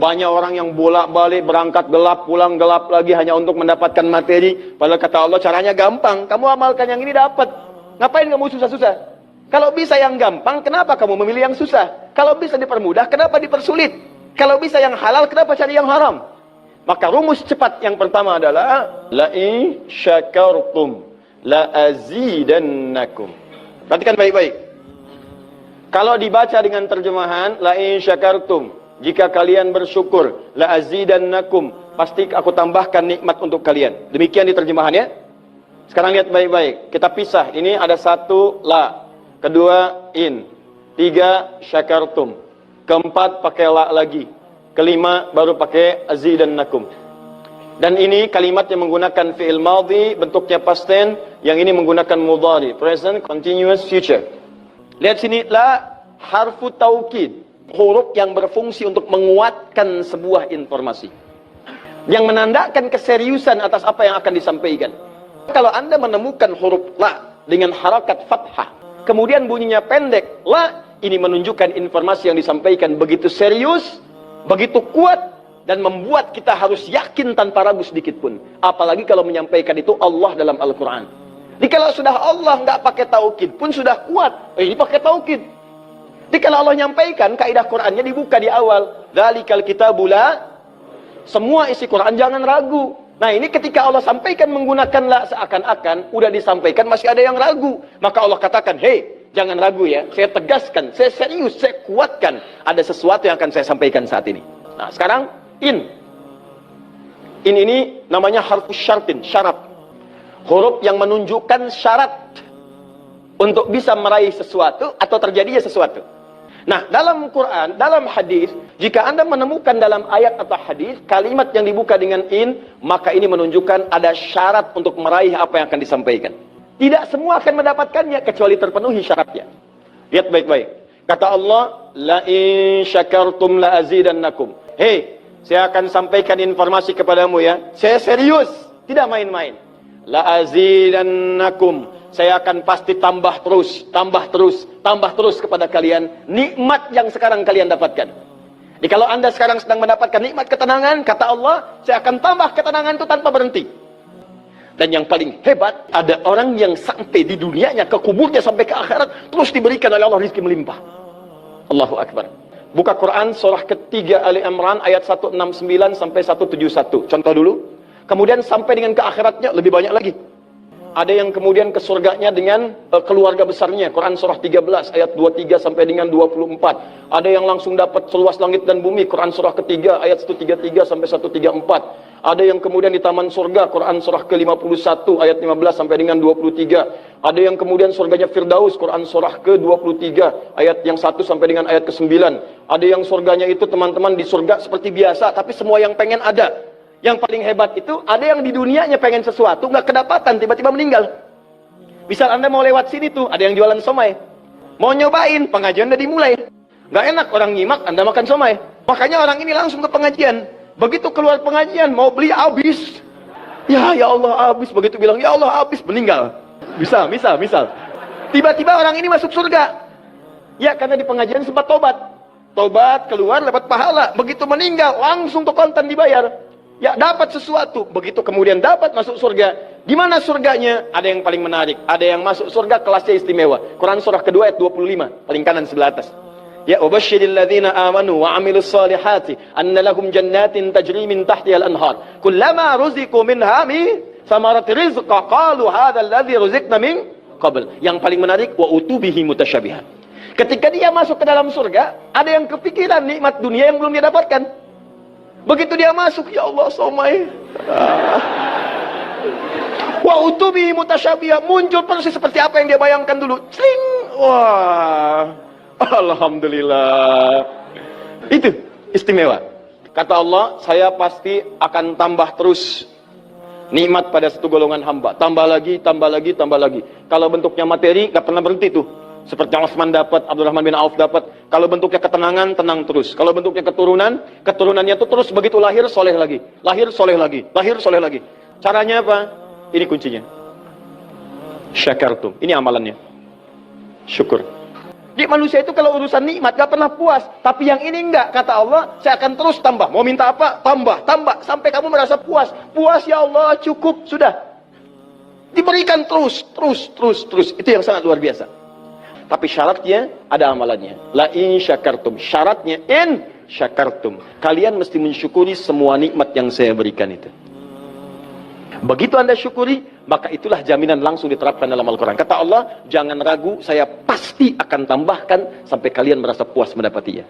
Banyak orang yang bolak-balik berangkat gelap, pulang gelap lagi hanya untuk mendapatkan materi. Padahal kata Allah caranya gampang. Kamu amalkan yang ini dapat. Ngapain kamu susah-susah? Kalau bisa yang gampang, kenapa kamu memilih yang susah? Kalau bisa dipermudah, kenapa dipersulit? Kalau bisa yang halal, kenapa cari yang haram? Maka rumus cepat yang pertama adalah la'i syakartum la'azidannakum. Perhatikan baik-baik. Kalau dibaca dengan terjemahan la'i syakartum, jika kalian bersyukur, la'azidannakum, pasti aku tambahkan nikmat untuk kalian. Demikian di terjemahannya. Sekarang lihat baik-baik. Kita pisah. Ini ada satu la, kedua in, tiga syakartum, keempat pakai la lagi, kelima baru pakai azidannakum. Dan ini kalimat yang menggunakan fi'il madhi, bentuknya past tense, yang ini menggunakan mudhari, present continuous future. Lihat sini, la harfu taukid, huruf yang berfungsi untuk menguatkan sebuah informasi, yang menandakan keseriusan atas apa yang akan disampaikan. Kalau Anda menemukan huruf la dengan harakat fathah, kemudian bunyinya pendek, la, ini menunjukkan informasi yang disampaikan begitu serius, begitu kuat, dan membuat kita harus yakin tanpa ragu sedikit pun. Apalagi kalau menyampaikan itu Allah dalam Al-Quran. Jadi kalau sudah Allah nggak pakai taukid pun sudah kuat. Ini pakai taukid. Jadi kalau Allah nyampaikan, kaidah Qurannya dibuka di awal. Dzalikal kitabu la, semua isi Quran jangan ragu. Nah ini ketika Allah sampaikan menggunakan la, seakan-akan udah disampaikan masih ada yang ragu. Maka Allah katakan, hei, jangan ragu ya, saya tegaskan, saya serius, saya kuatkan. Ada sesuatu yang akan saya sampaikan saat ini. Nah sekarang in. In ini namanya harfus syartin, syarat. Huruf yang menunjukkan syarat untuk bisa meraih sesuatu atau terjadinya sesuatu. Nah, dalam Quran, dalam hadis, jika Anda menemukan dalam ayat atau hadis kalimat yang dibuka dengan in, maka ini menunjukkan ada syarat untuk meraih apa yang akan disampaikan. Tidak semua akan mendapatkannya kecuali terpenuhi syaratnya. Lihat baik-baik. Kata Allah, la in syakartum la azidannakum. Hei, saya akan sampaikan informasi kepadamu ya. Saya serius, tidak main-main. La azidannakum. Saya akan pasti tambah terus, tambah terus, tambah terus kepada kalian nikmat yang sekarang kalian dapatkan. Jadi kalau Anda sekarang sedang mendapatkan nikmat ketenangan, kata Allah, saya akan tambah ketenangan itu tanpa berhenti. Dan yang paling hebat, ada orang yang sampai di dunianya, ke kuburnya sampai ke akhirat, terus diberikan oleh Allah rezeki melimpah. Allahu Akbar. Buka Quran surah ketiga Ali Imran ayat 169 sampai 171. Contoh dulu. Kemudian sampai dengan ke akhiratnya lebih banyak lagi. Ada yang kemudian ke surganya dengan keluarga besarnya. Quran surah 13 ayat 23 sampai dengan 24. Ada yang langsung dapat seluas langit dan bumi. Quran surah ketiga ayat 133 sampai 134. Ada yang kemudian di taman surga. Quran surah ke-51 ayat 15 sampai dengan 23. Ada yang kemudian surganya Firdaus. Quran surah ke-23 ayat yang 1 sampai dengan ayat ke-9. Ada yang surganya itu teman-teman di surga seperti biasa, tapi semua yang pengen ada. Yang paling hebat itu, ada yang di dunianya pengen sesuatu, nggak kedapatan, tiba-tiba meninggal. Misal Anda mau lewat sini tuh, ada yang jualan somai. Mau nyobain, pengajian udah dimulai. Nggak enak orang nyimak, Anda makan somai. Makanya orang ini langsung ke pengajian. Begitu keluar pengajian, mau beli habis. Ya Allah habis. Begitu bilang, ya Allah habis, meninggal. Misal. Tiba-tiba orang ini masuk surga. Ya, karena di pengajian sempat tobat. Tobat, keluar, dapat pahala. Begitu meninggal, langsung tuh kontan dibayar. Ya, dapat sesuatu. Begitu kemudian dapat masuk surga. Di mana surganya? Ada yang paling menarik. Ada yang masuk surga kelasnya istimewa. Quran surah kedua ayat 25. Paling kanan sebelah atas. Ya, wabashshiril ladzina amanu wa 'amilus solihati anna lahum jannatin tajri min tahtiha al-anhar. Kullama ruziqu minha min samarati rizqa qalu hadzal ladzi ruziqna min qabl. Yang paling menarik, wa utubihi mutasyabihan. Ketika dia masuk ke dalam surga, ada yang kepikiran nikmat dunia yang belum dia dapatkan. Begitu dia masuk, ya Allah somai. Wa utubi mutasyabihah, muncul persis seperti apa yang dia bayangkan dulu. Sling. Wah. Alhamdulillah. Itu istimewa. Kata Allah, saya pasti akan tambah terus nikmat pada satu golongan hamba. Tambah lagi, tambah lagi, tambah lagi. Kalau bentuknya materi, gak pernah berhenti tuh. Seperti yang Utsman dapat, Abdurrahman bin Auf dapat. Kalau bentuknya ketenangan, tenang terus. Kalau bentuknya keturunan, keturunannya itu terus begitu lahir, soleh lagi. Lahir, soleh lagi. Lahir, soleh lagi. Caranya apa? Ini kuncinya. Syakartum. Ini amalannya. Syukur. Di manusia itu kalau urusan nikmat gak pernah puas. Tapi yang ini enggak. Kata Allah, saya akan terus tambah. Mau minta apa? Tambah, tambah. Sampai kamu merasa puas. Puas ya Allah, cukup. Sudah. Diberikan terus, terus, terus, terus. Itu yang sangat luar biasa. Tapi syaratnya ada amalannya. La in syakartum. Syaratnya in syakartum. Kalian mesti mensyukuri semua nikmat yang saya berikan itu. Begitu Anda syukuri, maka itulah jaminan langsung diterapkan dalam Al-Quran. Kata Allah, jangan ragu, saya pasti akan tambahkan sampai kalian merasa puas mendapatinya.